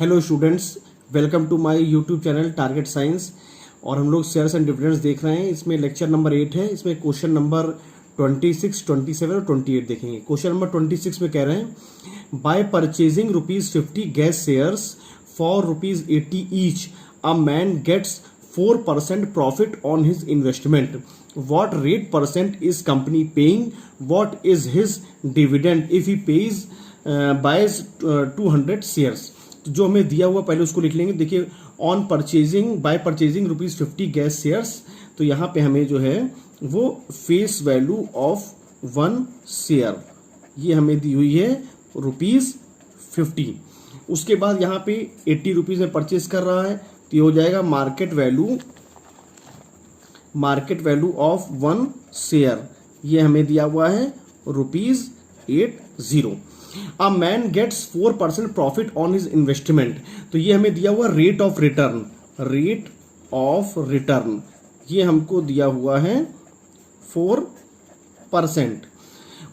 Hello students, welcome to my YouTube channel target science. और हम लोग शेयर्स एंड डिविडेंड्स देख रहे हैं। इसमें लेक्चर नंबर 8 है। इसमें क्वेश्चन नंबर 26, 27 और 28 देखेंगे। क्वेश्चन नंबर 26 में कह रहे हैं by purchasing ₹50 gas shares for ₹80 each a man gets 4% profit on his investment. What rate percent is company paying? What is his dividend if he pays buys 200 shares? तो जो हमें दिया हुआ पहले उसको लिख लेंगे। देखिए, on purchasing bye purchasing ₹50 gas shares, तो यहाँ पे हमें जो है वो फेस वैल्यू ऑफ 1 शेयर ये हमें दी हुई है ₹50। उसके बाद यहाँ पे 80 रुपीज में परचेज कर रहा है, तो ये हो जाएगा मार्केट वैल्यू ऑफ 1 शेयर, ये हमें दिया हुआ है ₹80। A man gets 4% profit on his investment, तो ये हमें दिया हुआ रेट ऑफ रिटर्न ये हमको दिया हुआ है 4%।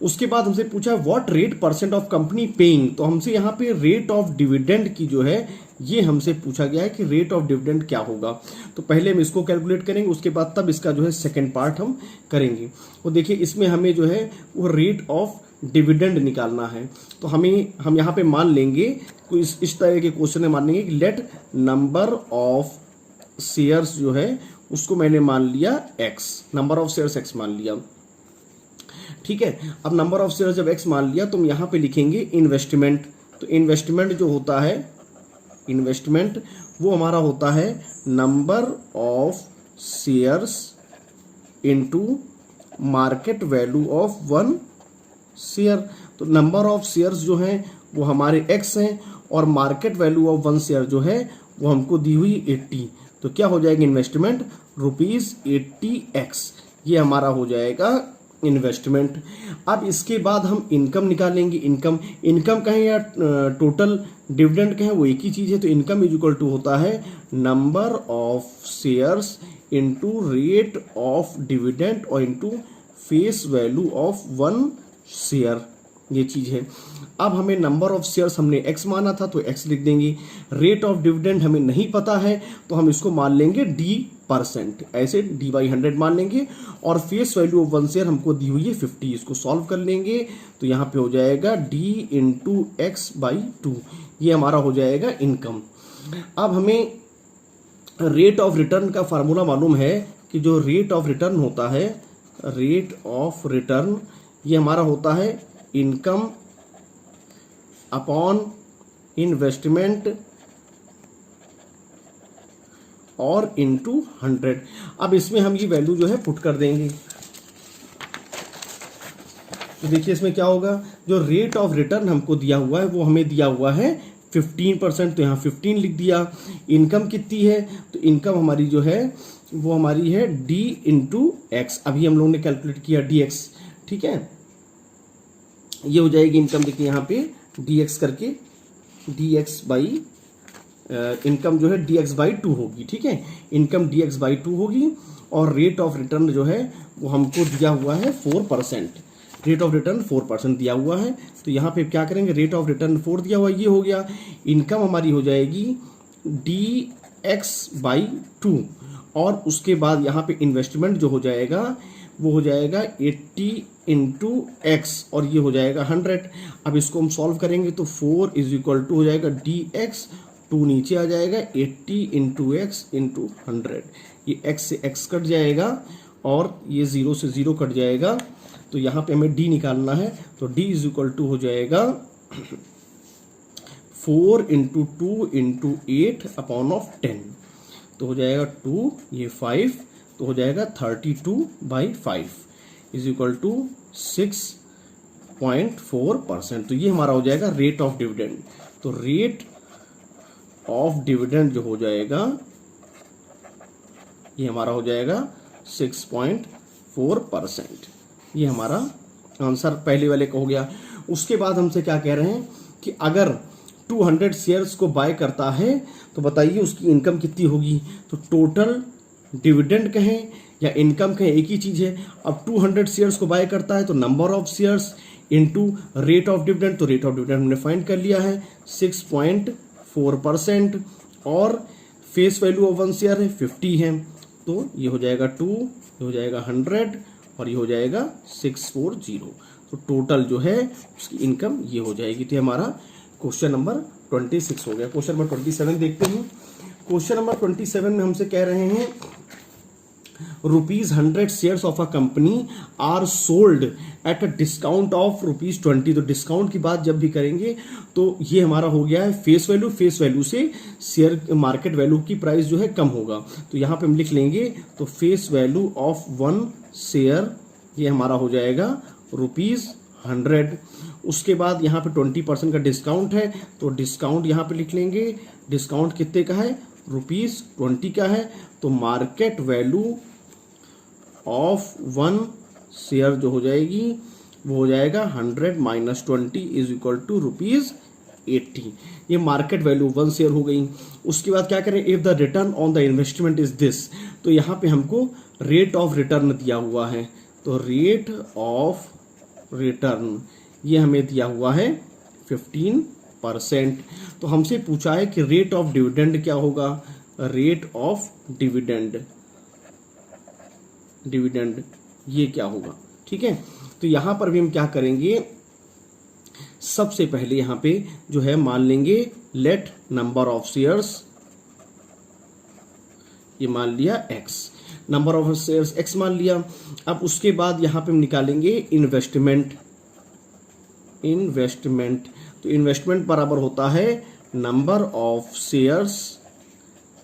उसके बाद हमसे पूछा what rate percent of company paying, तो हमसे यहाँ पे रेट ऑफ डिविडेंड की जो है ये हमसे पूछा गया है कि रेट ऑफ डिविडेंड क्या होगा। तो पहले हम इसको कैलकुलेट करेंगे, उसके बाद तब इसका जो है सेकंड पार्ट हम करेंगे। तो देखिए, इसमें हमें जो है वो रेट ऑफ डिविडेंड निकालना है। तो हम यहाँ पे मान लेंगे, इस तरह के क्वेश्चन में मान लेंगे कि लेट नंबर ऑफ शेयर्स जो है उसको मैंने मान लिया x, number of shares x मान लिया। ठीक है, अब नंबर ऑफ शेयर्स जब x मान लिया तो हम यहाँ पे लिखेंगे इन्वेस्टमेंट। तो इन्वेस्टमेंट जो होता है, इन्वेस्टमेंट वो हमारा होता है number of shares into market value of 1 share. तो नंबर ऑफ शेयर्स जो हैं वो हमारे x हैं और मार्केट वैल्यू ऑफ 1 शेयर जो है वो हमको दी हुई 80। तो क्या हो जाएगा इन्वेस्टमेंट ₹80x, ये हमारा हो जाएगा इन्वेस्टमेंट। अब इसके बाद हम इनकम निकालेंगे। इनकम कहें या टोटल डिविडेंड कहें, वो एक ही चीज है। तो इनकम इज इक्वल टू होता है number of shares into rate of dividend और into face value of 1 share, ये चीज है। अब हमें नंबर ऑफ शेयर्स हमने x माना था तो x लिख देंगे। रेट ऑफ डिविडेंड हमें नहीं पता है तो हम इसको मान लेंगे d%, ऐसे d/100 मान लेंगे। और फेस वैल्यू ऑफ 1 शेयर हमको दी हुई है 50, इसको सॉल्व कर लेंगे तो यहाँ पे हो जाएगा d इंटू x/2, ये हमारा हो जाएगा इनकम। अब हमें रेट ऑफ रिटर्न का फार्मूला मालूम है कि जो रेट ऑफ रिटर्न होता है, रेट ऑफ रिटर्न ये हमारा होता है इनकम अपॉन इन्वेस्टमेंट और इनटू 100। अब इसमें हम ये वैल्यू जो है पुट कर देंगे। तो देखिए इसमें क्या होगा, जो रेट ऑफ रिटर्न हमको दिया हुआ है वो हमें दिया हुआ है 15%, तो यहाँ 15 लिख दिया। इनकम कितनी है, तो इनकम हमारी जो है वो हमारी है d इंटू एक्स, अभी हम लोगों ने कैलकुलेट किया dx। ठीक है, ये हो जाएगी इनकम। देखिए यहाँ पे dx करके dx बाई इनकम जो है dx/2 होगी। ठीक है, इनकम dx/2 होगी और रेट ऑफ रिटर्न जो है वो हमको दिया हुआ है 4%। रेट ऑफ रिटर्न 4% दिया हुआ है, तो यहाँ पे क्या करेंगे, रेट ऑफ रिटर्न 4 दिया हुआ, ये हो गया। इनकम हमारी हो जाएगी dx/2 और उसके बाद यहाँ पे इन्वेस्टमेंट जो हो जाएगा वो हो जाएगा 80 इंटू एक्स और ये हो जाएगा 100। अब इसको हम सॉल्व करेंगे तो 4 इज इक्वल टू हो जाएगा dx, 2 नीचे आ जाएगा, 80 इंटू एक्स इंटू 100, ये x से x कट जाएगा और ये 0 से 0 कट जाएगा। तो यहाँ पे हमें d निकालना है, तो d इज इक्वल टू हो जाएगा 4 इंटू 2 इंटू 8 अपॉन ऑफ 10, तो हो जाएगा 2, ये 5, तो हो जाएगा 32/5 इज इक्वल टू 6.4%। तो ये हमारा हो जाएगा रेट ऑफ डिविडेंड। तो रेट ऑफ डिविडेंड जो हो जाएगा ये हमारा हो जाएगा 6.4%, ये हमारा आंसर पहले वाले का हो गया। उसके बाद हमसे क्या कह रहे हैं कि अगर 200 शेयर्स को बाय करता है तो बताइए उसकी इनकम कितनी होगी। तो टोटल डिविडेंड कहें या इनकम कहें एक ही चीज है। अब 200 शेयर्स को बाय करता है तो number of shares into rate of dividend, तो रेट ऑफ डिविडेंड हमने फाइंड कर लिया है 6.4 4% और फेस वैल्यू ऑफ 1 शेयर है 50 है, तो ये हो जाएगा 2, ये हो जाएगा 100 और ये हो जाएगा 640। तो टोटल जो है उसकी इनकम ये हो जाएगी। तो हमारा क्वेश्चन नंबर 26 हो गया। क्वेश्चन नंबर 27 देखते हैं। क्वेश्चन नंबर 27 में हमसे कह रहे हैं ₹100 shares of a company are sold at a discount of ₹20। तो डिस्काउंट की बात जब भी करेंगे तो ये हमारा हो गया है फेस वैल्यू। फेस वैल्यू से शेयर मार्केट वैल्यू की प्राइस जो है कम होगा, तो यहाँ पे हम लिख लेंगे तो फेस वैल्यू ऑफ 1 शेयर ये हमारा हो जाएगा ₹100। उसके बाद यहाँ पे 20% का डिस्काउंट है, तो डिस्काउंट यहाँ पे लिख लेंगे। डिस्काउंट कितने का है? ₹20 का है। तो मार्केट वैल्यू ऑफ 1 शेयर जो हो जाएगी वो हो जाएगा 100 माइनस 20 इज इक्वल टू ₹80। ये मार्केट वैल्यू 1 शेयर हो गई। उसके बाद क्या करें? If the return on the investment is this, तो यहाँ पे हमको रेट ऑफ रिटर्न दिया हुआ है। तो रेट ऑफ रिटर्न ये हमें दिया हुआ है 15%। तो हमसे पूछा है कि रेट ऑफ डिविडेंड क्या होगा? रेट ऑफ डिविडेंड ये क्या होगा? ठीक है, तो यहां पर भी हम क्या करेंगे? सबसे पहले यहां पे जो है मान लेंगे लेट नंबर ऑफ शेयर्स, ये मान लिया x, number of shares x मान लिया। अब उसके बाद यहां पे हम निकालेंगे इन्वेस्टमेंट। तो इन्वेस्टमेंट बराबर होता है number of shares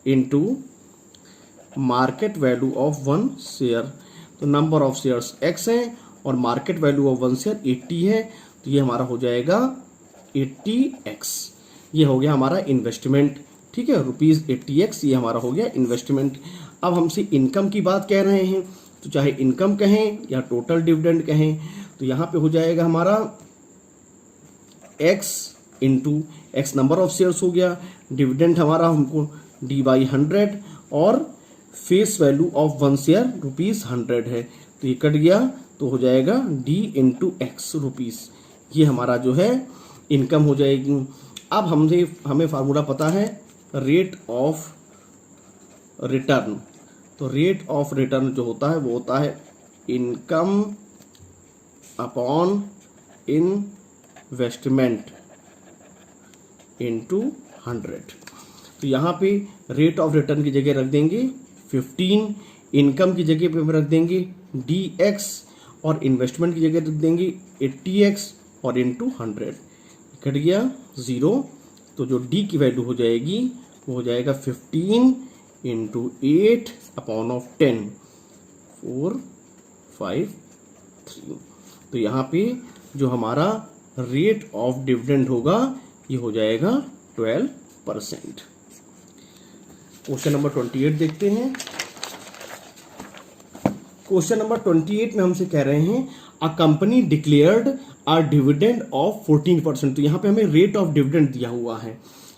into market value of 1 share. तो नंबर ऑफ शेयर्स x है और मार्केट वैल्यू ऑफ 1 शेयर 80 है, तो ये हमारा हो जाएगा 80x। ये हो गया हमारा इन्वेस्टमेंट। ठीक है, ₹80x ये हमारा हो गया इन्वेस्टमेंट। अब हमसे इनकम की बात कह रहे हैं, तो चाहे इनकम कहें या टोटल डिविडेंड कहें, तो यहाँ पे हो जाएगा हमारा x into x number of shares हो गया, डिविडेंड हमारा हमको D/100 और फेस वैल्यू ऑफ 1 शेयर ₹100 है, तो ये कट गया तो हो जाएगा D इंटू एक्स रुपीस। ये हमारा जो है इनकम हो जाएगी। अब हमें फार्मूला पता है रेट ऑफ रिटर्न। तो रेट ऑफ रिटर्न जो होता है वो होता है इनकम अपॉन इन्वेस्टमेंट इंटू 100। तो यहाँ पे रेट ऑफ रिटर्न की जगह रख देंगे 15, इनकम की जगह पे रख देंगे dx और इन्वेस्टमेंट की जगह रख देंगे 80x और इंटू 100। कट गया 0, तो जो d की वैल्यू हो जाएगी वो हो जाएगा 15 इंटू 8 अपॉन ऑफ 10, 4, 5, 3। तो यहाँ पे जो हमारा रेट ऑफ डिविडेंड होगा ये हो जाएगा 12%। क्वेश्चन नंबर 28 देखते हैं। क्वेश्चन नंबर 28 में हमसे कह रहे हैं a company declared a dividend of 14%। तो यहाँ पे हमें रेट ऑफ डिविडेंड दिया हुआ है,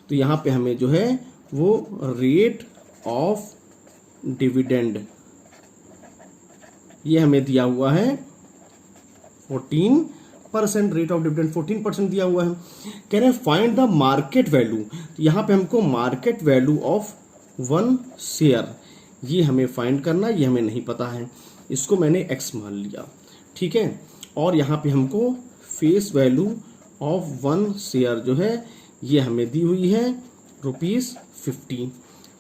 तो यहाँ पे हमें जो है वो रेट ऑफ डिविडेंड ये हमें दिया हुआ है 14%। रेट ऑफ डिविडेंड 14% दिया हुआ है। कह रहे हैं फाइंड द मार्केट वैल्यू। तो यहाँ पे हमको मार्केट वैल्यू ऑफ 1 शेयर ये हमें फाइंड करना, ये हमें नहीं पता है, इसको मैंने x मान लिया। ठीक है, और यहाँ पे हमको फेस वैल्यू ऑफ 1 शेयर जो है ये हमें दी हुई है ₹50।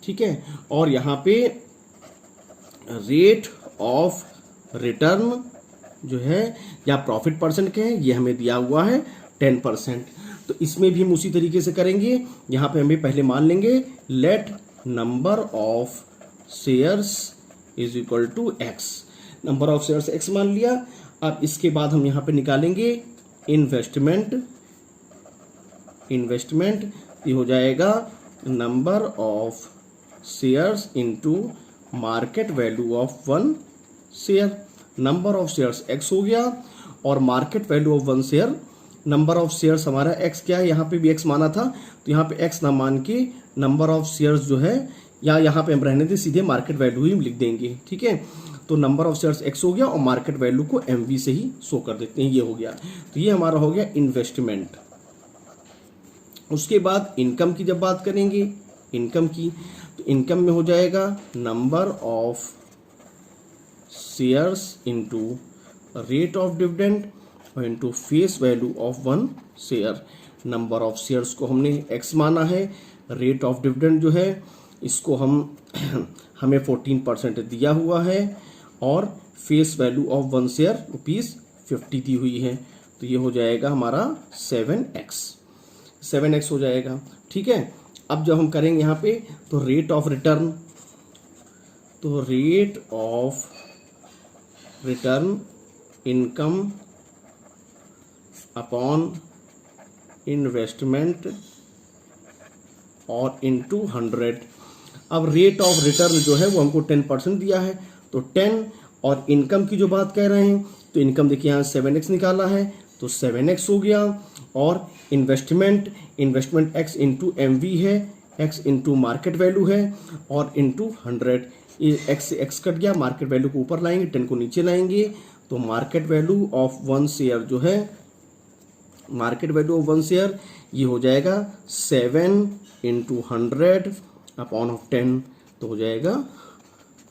ठीक है, और यहाँ पे रेट ऑफ रिटर्न जो है या प्रॉफिट परसेंट के हैं ये हमें दिया हुआ है 10%। तो इसमें भी हम उसी तरीके से करेंगे। यहाँ पे हमें पहले मान लेंगे let number of shares is equal to x। Number of shares x मान लिया। अब इसके बाद हम यहाँ पे निकालेंगे इन्वेस्टमेंट ये हो जाएगा number of shares into market value of 1 share. Number of shares x हो गया और market value of 1 share, number of shares हमारा x क्या है, यहाँ पे भी x माना था, तो यहाँ पे x ना मान के नंबर ऑफ शेयर्स जो है या यहाँ पे हम रहने दे, सीधे मार्केट वैल्यू ही लिख देंगे। ठीक है, तो नंबर ऑफ शेयर्स x हो गया और मार्केट वैल्यू को MV से ही शो कर देते हैं, ये हो गया। तो ये हमारा हो गया इन्वेस्टमेंट। उसके बाद इनकम की जब बात करेंगे, इनकम की, तो इनकम में हो जाएगा number of shares into rate of dividend और into face value of one share. Number of shares को हमने x माना है, रेट ऑफ डिविडेंड जो है इसको हमें 14% दिया हुआ है और face value of one share ₹50 दी हुई है। तो ये हो जाएगा हमारा 7x हो जाएगा। ठीक है, अब जब हम करेंगे यहाँ पे तो रेट ऑफ रिटर्न, तो rate of return income upon investment और इनटू 100। अब रेट ऑफ रिटर्न जो है वो हमको 10% दिया है, तो 10 और इनकम की जो बात कह रहे हैं तो इनकम देखिए यहाँ 7x निकाला है तो 7x हो गया, और इन्वेस्टमेंट x इंटू MV है, x इंटू मार्केट वैल्यू है और इंटू 100। ये x से x कट गया, मार्केट वैल्यू को ऊपर लाएंगे, 10 को नीचे लाएंगे, तो market value of one share जो है, market value of one share ये हो जाएगा 7 इंटू 100 अपॉन ऑफ 10, तो हो जाएगा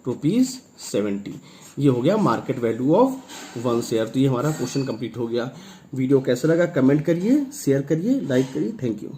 ₹70। ये हो गया market value of one share. तो ये हमारा क्वेश्चन कंप्लीट हो गया। वीडियो कैसा लगा कमेंट करिए, शेयर करिए, लाइक करिए। Thank you.